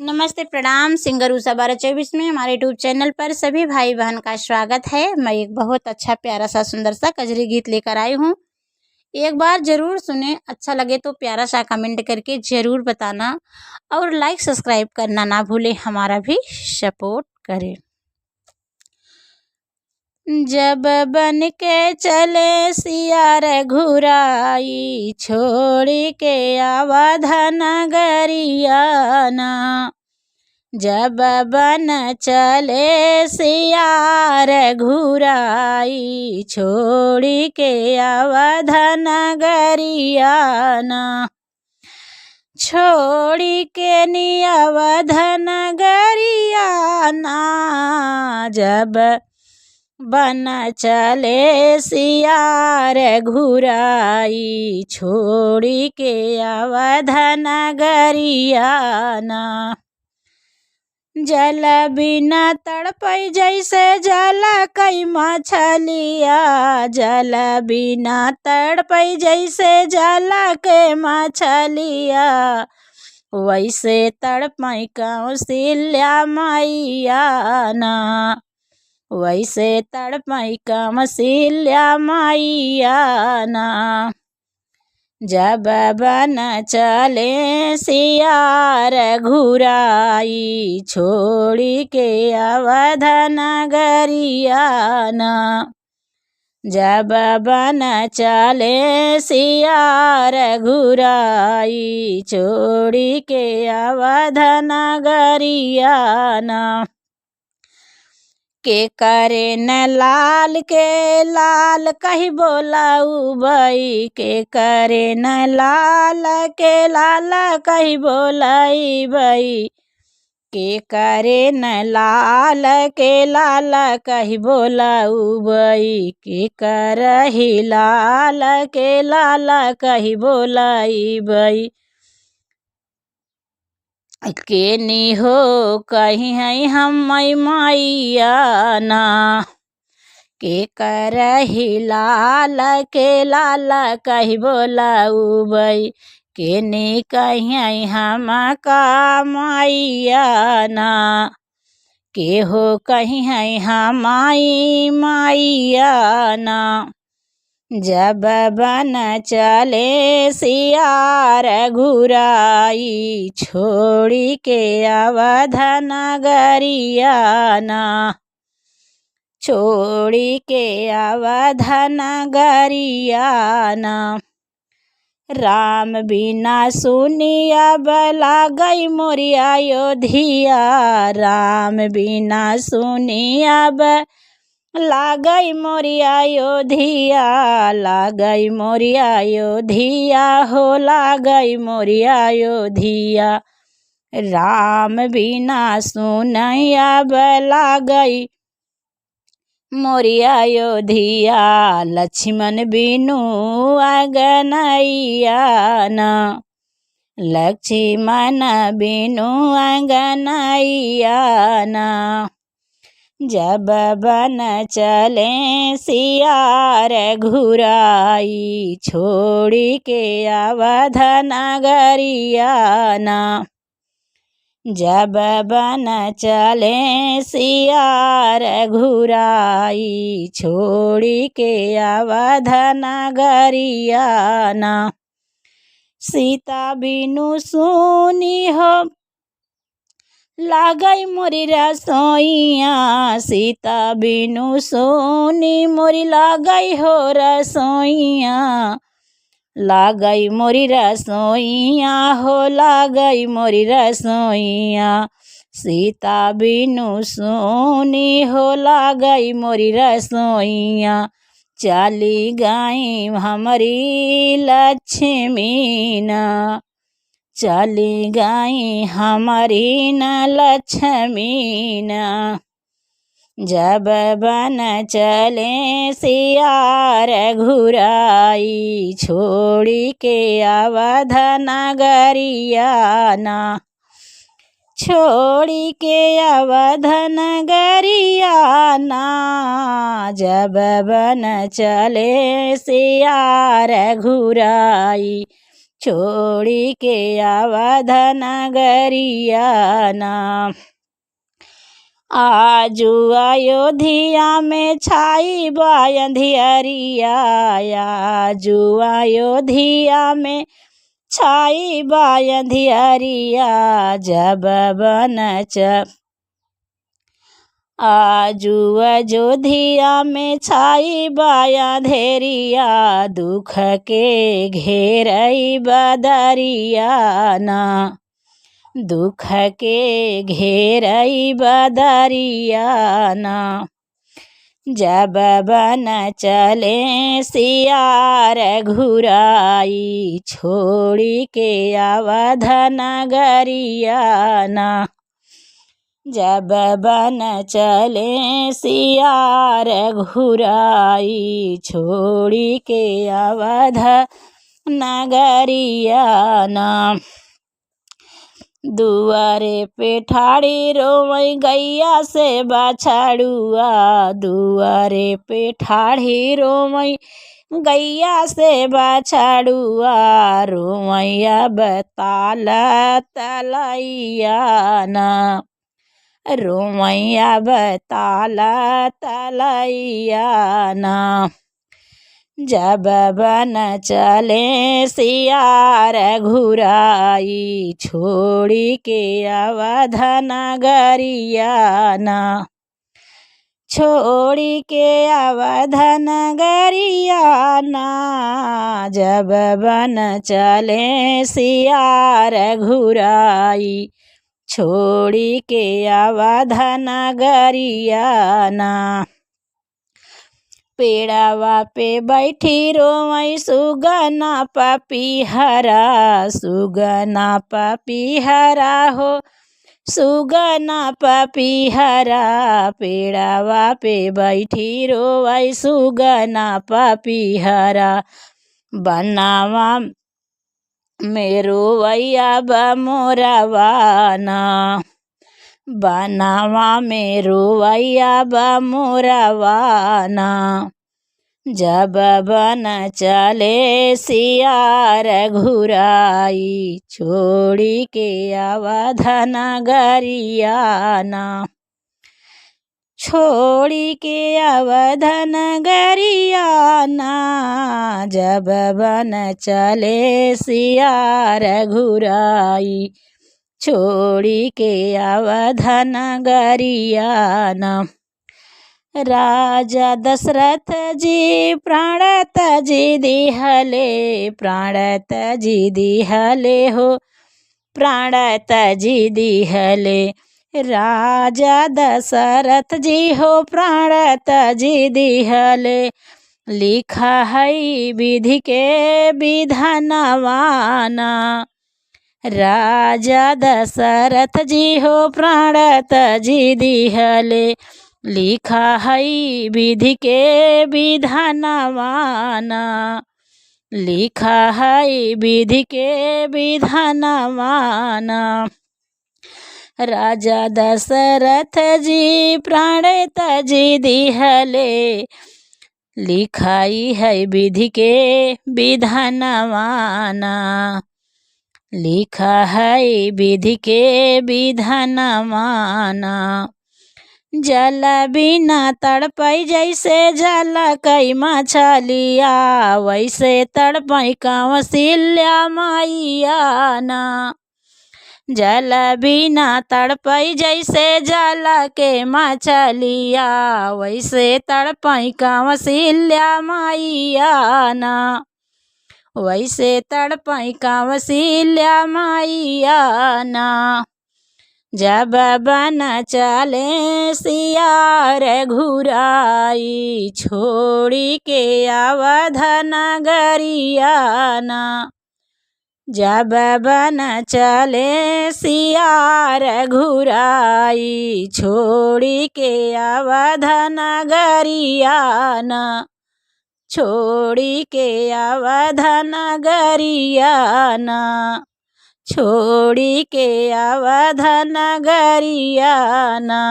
नमस्ते प्रणाम। सिंगर उषा 1224 में हमारे यूट्यूब चैनल पर सभी भाई बहन का स्वागत है। मैं एक बहुत अच्छा प्यारा सा सुंदर सा कजरी गीत लेकर आई हूँ। एक बार ज़रूर सुने, अच्छा लगे तो प्यारा सा कमेंट करके ज़रूर बताना और लाइक सब्सक्राइब करना ना भूलें, हमारा भी सपोर्ट करें। जब बन के चले सिया रघुराई, छोड़ के अवध नगरियाना। जब बन चले सिया रघुराई, छोड़ के अवध नगरियाना। छोड़ के नी अवध नगरियाना। जब बन चले सिया रघुराई, छोड़ के अवध नगरियाना। जल बिना तड़पई जैसे जल कई मछलिया। जल बिना तड़पई जैसे जल के मछलिया। वैसे तड़पई कौशल्या मैया ना। वैसे तड़पई कौशल्या मैया ना। जब बन चले सिया रघुराई, छोड़ के अवध नगरियाना। जब बन चले सिया रघुराई, छोड़ के अवध नगरियाना। के करे न लाल के लाल कही बोलाऊ बई। के करे न लाल के लाल कही बोलाई बई। के करे न लाल के लाल कही बोलाऊ बई। के करही लाल के लाल कही बोलाई बई। के नी हो कहीं है हम मैया ना। के करही लाल के लाल कही बोलाऊ बई। के नी कहीं हम का मैया ना। के हो कहीं है हम मैया ना। जब बन चले सिया रघुराई, छोड़ के अवध नगरियाना। छोड़ के अवध नगरियाना। राम बिना सुनिया बला गई मोरी अयोध्या। राम बिना सुनिया लागई मोरी अयोध्या। लागई मोरी अयोध्या हो लागई मोरी अयोध्या। राम बिना सुनैया लागई मोरी अयोध्या। लक्ष्मण बिनु अंगनैया ना। लक्ष्मण बिनु अंगनैया ना। जब बन चले सिया रघुराई, छोड़ के अवध नगरियाना। जब बन चले सिया रघुराई, छोड़ के अवध नगरियाना। सीता बिनु सुनी हो लागई मोरी रसोइया। सीता बिनु सोनी मोरी लागई हो रसोइया। लागई मोरी रसोइया हो लागई मोरी रसोइया। सीता बिनु सोनी हो लागई मोरी रसोइया। चली गई हमारी लक्ष्मी ना। चली गई हमारी न लक्ष्मी ना। जब बन चले सिया रघुराई, छोड़ के अवध नगरियाना। छोड़ के अवध नगरियाना। जब बन चले सिया रघुराई, छोड़ी के अवध नगरिया ना। आजू अयोध्या में छाई बा अंधियरिया, आजू अयोध्या में छाई बा अंधियरिया, जब आजू अयोध्या में छाई बा अंधेरिया, दुख के घेरई बदरिया ना, दुख के घेरई बदरिया ना। जब बन चले सियार घुराई, छोड़ी के अवध नगरिया ना। जब बन चले सियार घुराई, छोड़ी के अवध नगरिया ना। दुआरे पे ठाड़ी रोवई गैया से बाछड़ुआ, दुआरे पे ठाड़ी रोवई गैया से बाछड़ुआ, रोवैया बताल तलैया ना, रोवैया बताल तलैया ना। जब बन चले सियार घुराई, छोड़ी के अवध नगरिया ना। छोड़ी के अवध नगरिया ना, जब बन चले सियार घुराई, छोड़ी के अवध नगरिया ना। पेड़ावा पे बैठी रोवई सुगना पपीहरा, सुगना पपीहरा हो, सुगना पपीहरा। पेड़ावा पे बैठी रोवई सुगना पपीहरा, बनावा में रोवैया बमोरवा ना, बनावा में रोवैया बमोरवा ना। जब बन चले सियार घुराई, छोड़ी के अवध नगरिया ना। छोड़ी के अवध नगरिया ना, जब बन चले सियार घुराई, छोड़ी के अवध नगरिया ना। राजा दशरथ जी प्राण तजी दिहले, प्राण तजी दिहले हो, प्राण तजी दिहले। राजा दशरथ जी हो प्राण तजी दिहले, लिखा है विधि के विधानवा ना। राजा दशरथ जी हो प्राण तजी दिहले, लिखा है विधि के विधानवा ना। लिखा है विधि के विधानवा ना। राजा दशरथ जी प्राण तजी दिहले, लिखाई है विधि के विधानवा ना। लिखा है विधि के विधानवा ना। जल बिना तड़पई जैसे जल कई मछलिया, वैसे तड़पई कौशल्या मैया ना। जल बिना तड़पई जैसे जल के मछलिया, वैसे तड़पई कौशल्या मैया ना। वैसे तड़पई कौशल्या मैया ना। जब बन चले सियार घुराई, छोड़ी के अवध नगरिया ना। जब बन चले सियार घुराई, छोड़ी के अवध नगरिया ना। छोड़ी के अवध नगरिया ना। छोड़ी के अवध नगरिया ना।